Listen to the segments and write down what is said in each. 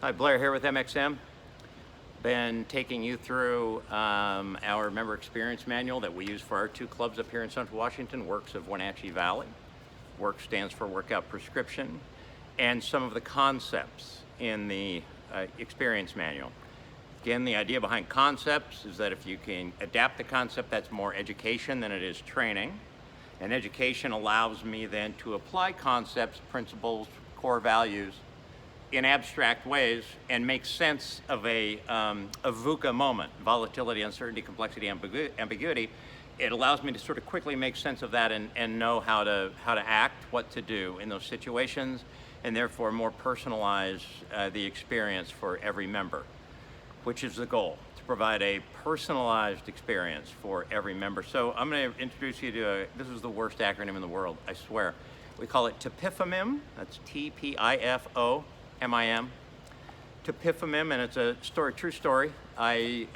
Hi, Blair here with MXM. Been taking you through our member experience manual that we use for our two clubs up here in Central Washington, Worx of Wenatchee Valley. Worx stands for Workout Prescription, and some of the concepts in the experience manual. Again, the idea behind concepts is that if you can adapt the concept, that's more education than it is training. And education allows me then to apply concepts, principles, core values in abstract ways and make sense of a VUCA moment, volatility, uncertainty, complexity, ambiguity. It allows me to sort of quickly make sense of that and know how to act, what to do in those situations, and therefore more personalize the experience for every member, which is the goal, to provide a personalized experience for every member. So I'm going to introduce you to, this is the worst acronym in the world, I swear. We call it TPIFOMIM, that's TPIFOMIM. TPIFOMIM, and it's a story, true story. I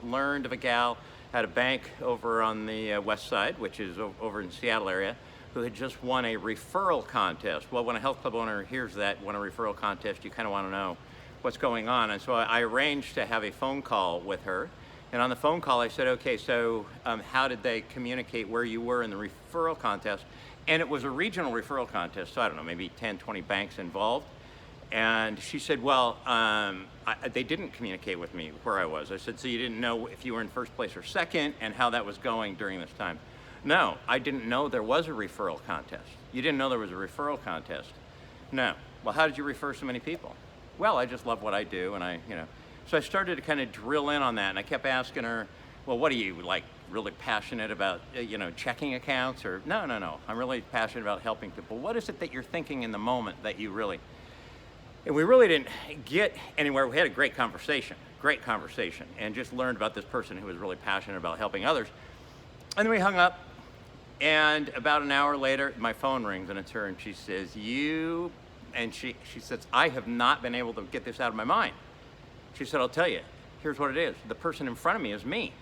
learned of a gal at a bank over on the west side, which is over in the Seattle area, who had just won a referral contest. Well, when a health club owner hears that, won a referral contest, you kind of want to know what's going on. And so I arranged to have a phone call with her. And on the phone call, I said, okay, so how did they communicate where you were in the referral contest? And it was a regional referral contest, so I don't know, maybe 10, 20 banks involved. And she said, well, they didn't communicate with me where I was. I said, so you didn't know if you were in first place or second and how that was going during this time? No, I didn't know there was a referral contest. You didn't know there was a referral contest? No. Well, how did you refer so many people? Well, I just love what I do, and So I started to kind of drill in on that, and I kept asking her, well, what are you, like, really passionate about, checking accounts? Or, no, I'm really passionate about helping people. What is it that you're thinking in the moment that you really... And we really didn't get anywhere. We had a great conversation, and just learned about this person who was really passionate about helping others. And then we hung up, and about an hour later, my phone rings, and it's her, and she says, she says, I have not been able to get this out of my mind. She said, I'll tell you, here's what it is. The person in front of me is me.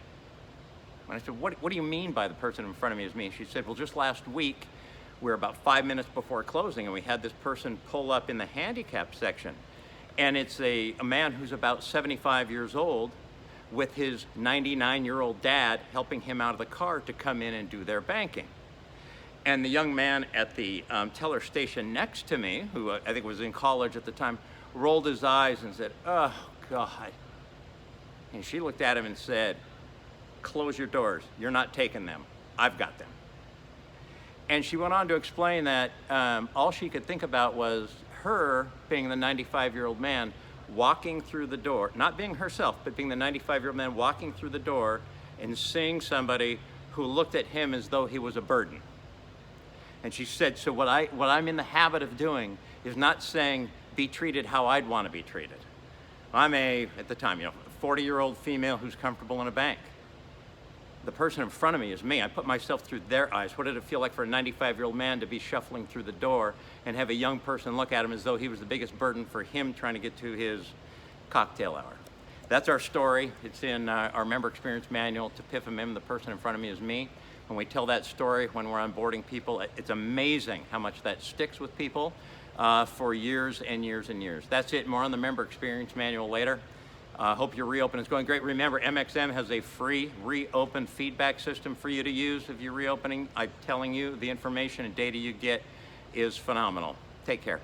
And I said, what do you mean by the person in front of me is me? She said, well, just last week, we were about 5 minutes before closing, and we had this person pull up in the handicap section. And it's a man who's about 75 years old with his 99-year-old dad helping him out of the car to come in and do their banking. And the young man at the teller station next to me, who I think was in college at the time, rolled his eyes and said, oh, God. And she looked at him and said, close your doors. You're not taking them. I've got them. And she went on to explain that all she could think about was her being the 95-year-old man walking through the door, not being herself, but being the 95-year-old man walking through the door and seeing somebody who looked at him as though he was a burden. And she said, so what I'm in the habit of doing is not saying, be treated how I'd want to be treated. I'm at the time, 40-year-old female who's comfortable in a bank. The person in front of me is me. I put myself through their eyes. What did it feel like for a 95-year-old man to be shuffling through the door and have a young person look at him as though he was the biggest burden for him trying to get to his cocktail hour? That's our story. It's in our member experience manual, TPIFOMIM, the person in front of me is me. When we tell that story, when we're onboarding people, it's amazing how much that sticks with people for years and years and years. That's it. More on the member experience manual later. Hope your reopen is going great. Remember, MXM has a free reopen feedback system for you to use if you're reopening. I'm telling you, the information and data you get is phenomenal. Take care.